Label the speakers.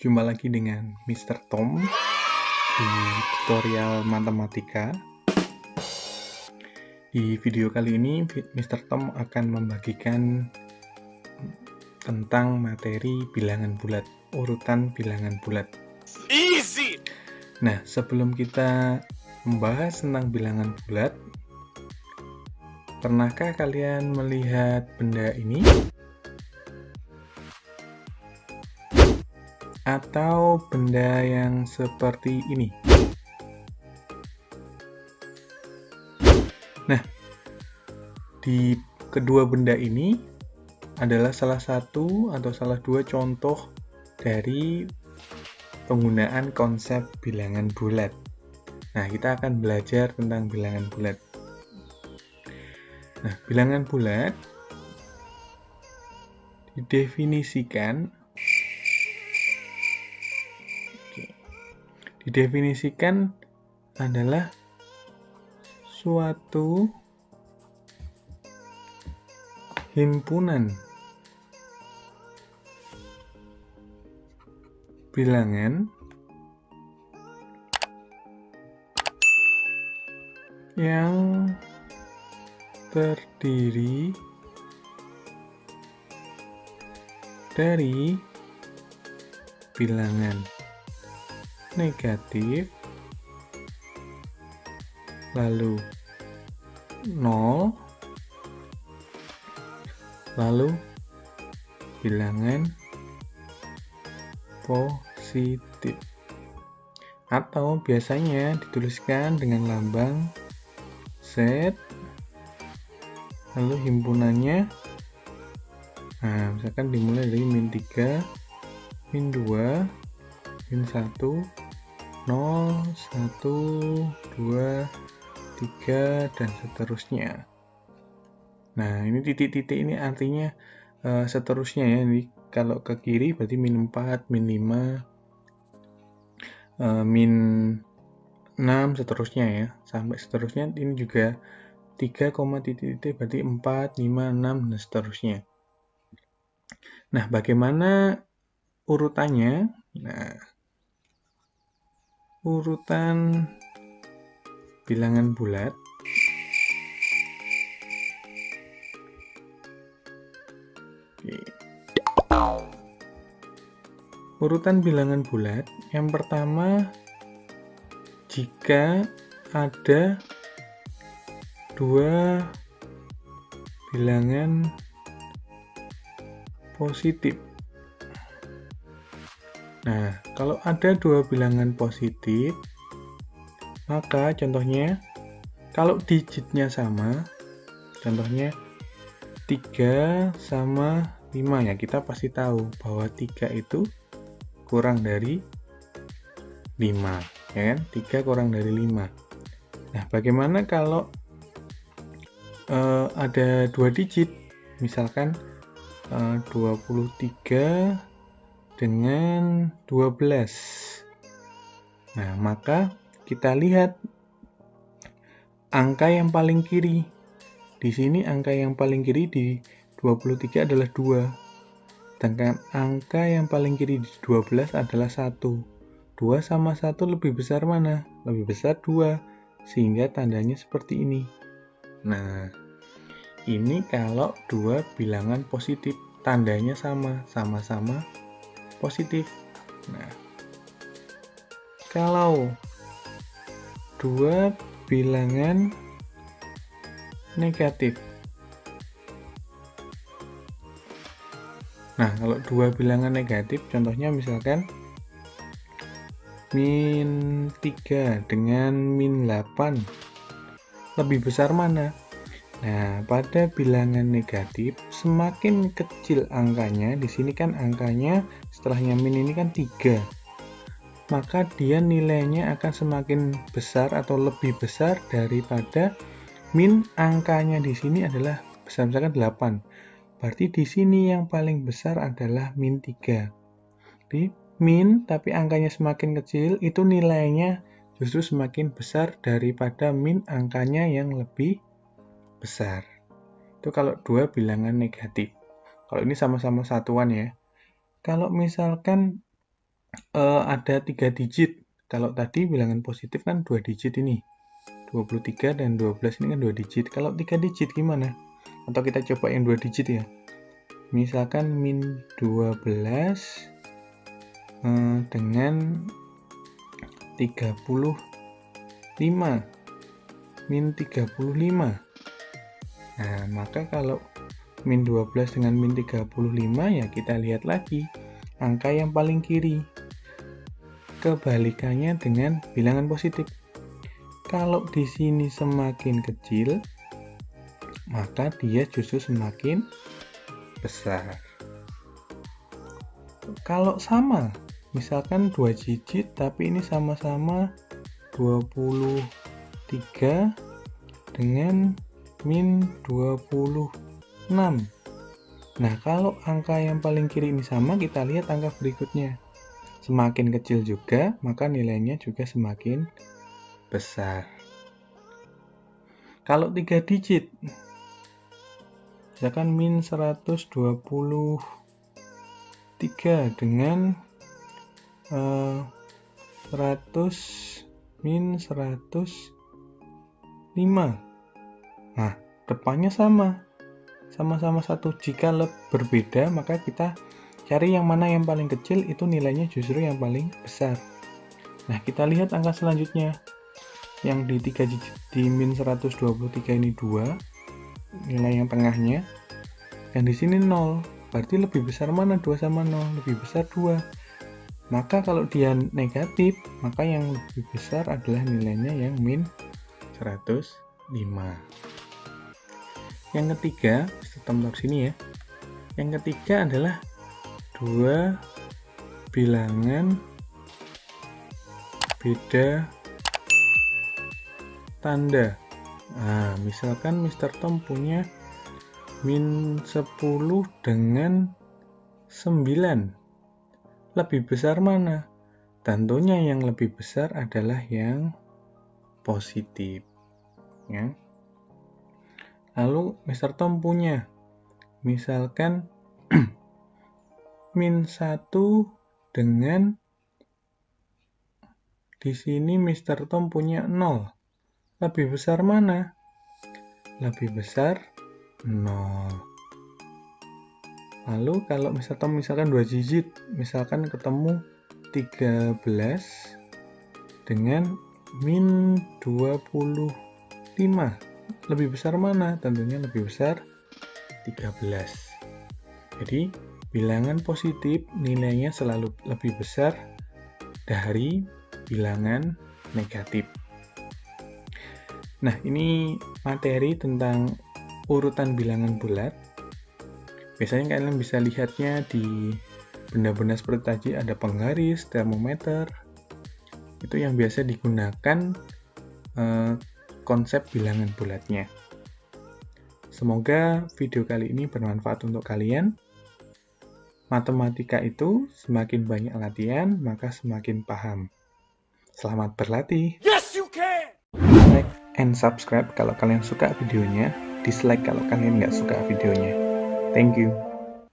Speaker 1: Jumpa lagi dengan Mr. Tom di tutorial matematika. Di video kali ini, Mr. Tom akan membagikan tentang materi bilangan bulat, urutan bilangan bulat.
Speaker 2: Easy!
Speaker 1: Nah, sebelum kita membahas tentang bilangan bulat, pernahkah kalian melihat benda ini? Atau benda yang seperti ini? Nah, di kedua benda ini adalah salah satu atau salah dua contoh dari penggunaan konsep bilangan bulat. Nah, kita akan belajar tentang bilangan bulat. Nah, bilangan bulat didefinisikan adalah suatu himpunan bilangan yang terdiri dari bilangan negatif, lalu 0, lalu bilangan positif. Atau biasanya dituliskan dengan lambang Z, lalu himpunannya, nah misalkan dimulai dari min 3, min 2, min 1, 0, 1, 2, 3, dan seterusnya. Nah, ini titik-titik ini artinya seterusnya ya. Jadi kalau ke kiri berarti min 4, min 5, min 6, seterusnya ya. Sampai seterusnya ini juga 3, titik-titik berarti 4, 5, 6, dan seterusnya. Nah, bagaimana urutannya? Nah, urutan bilangan bulat urutan bilangan bulat yang pertama, jika ada dua bilangan positif. Nah, kalau ada dua bilangan positif, maka contohnya kalau digitnya sama, contohnya 3 sama 5 ya, kita pasti tahu bahwa 3 itu kurang dari 5, ya kan? 3 kurang dari 5. Nah, bagaimana kalau ada dua digit, misalkan 23 dengan 12. Nah, maka kita lihat angka yang paling kiri. Di sini angka yang paling kiri di 23 adalah 2. Sedangkan angka yang paling kiri di 12 adalah 1. 2 sama 1 lebih besar mana? Lebih besar 2. Sehingga tandanya seperti ini. Nah, ini kalau dua bilangan positif. Tandanya sama-sama positif. Nah, kalau dua bilangan negatif. Nah, kalau dua bilangan negatif, contohnya misalkan min 3 dengan min 8. Lebih besar mana? Nah, pada bilangan negatif, semakin kecil angkanya, di sini kan angkanya setelahnya min ini kan 3. Maka dia nilainya akan semakin besar atau lebih besar daripada min angkanya di sini adalah besar, misalkan 8. Berarti di sini yang paling besar adalah min 3. Jadi min tapi angkanya semakin kecil, itu nilainya justru semakin besar daripada min angkanya yang lebih besar. Itu kalau dua bilangan negatif. Kalau ini sama-sama satuan ya. Kalau misalkan ada 3 digit. Kalau tadi bilangan positif kan 2 digit ini. 23 dan 12 ini kan 2 digit. Kalau 3 digit gimana? Atau kita coba yang 2 digit ya. Misalkan min 12 dengan 35. Min 35. Nah, maka kalau min 12 dengan min 35 ya kita lihat lagi angka yang paling kiri. Kebalikannya dengan bilangan positif. Kalau di sini semakin kecil, maka dia justru semakin besar. Kalau sama, misalkan 2 digit tapi ini sama-sama 23 dengan min 26. Nah, kalau angka yang paling kiri ini sama, kita lihat angka berikutnya. Semakin kecil juga, maka nilainya juga semakin besar. Kalau 3 digit, misalkan min 123 dengan 105. Nah, depannya sama-sama 1. Jika berbeda, maka kita cari yang mana yang paling kecil, itu nilainya justru yang paling besar. Nah, kita lihat angka selanjutnya. Yang di 3 digit di min 123 ini 2, nilai yang tengahnya. Yang di sini 0, berarti lebih besar mana? 2 sama 0, lebih besar 2. Maka kalau dia negatif, maka yang lebih besar adalah nilainya yang min 105. Yang ketiga, tombol sini ya. Yang ketiga adalah 2 bilangan beda tanda. Nah, misalkan Mr. Tom punya min 10 dengan 9. Lebih besar mana? Tentunya yang lebih besar adalah yang positif. Ya. Lalu Mr. Tom punya, misalkan min 1 dengan, di sini Mr. Tom punya 0. Lebih besar mana? Lebih besar 0. Lalu kalau Mr. Tom misalkan 2 digit, misalkan ketemu 13 dengan min 25. Lebih besar mana? Tentunya lebih besar 13. Jadi bilangan positif nilainya selalu lebih besar dari bilangan negatif. Nah, ini materi tentang urutan bilangan bulat. Biasanya kalian bisa lihatnya di benda-benda seperti tadi, ada penggaris, termometer. Itu yang biasa digunakan konsep bilangan bulatnya. Semoga video kali ini bermanfaat untuk kalian. Matematika itu semakin banyak latihan, maka semakin paham. Selamat berlatih.
Speaker 2: Yes, you can!
Speaker 1: Like and subscribe kalau kalian suka videonya. Dislike kalau kalian nggak suka videonya. Thank you.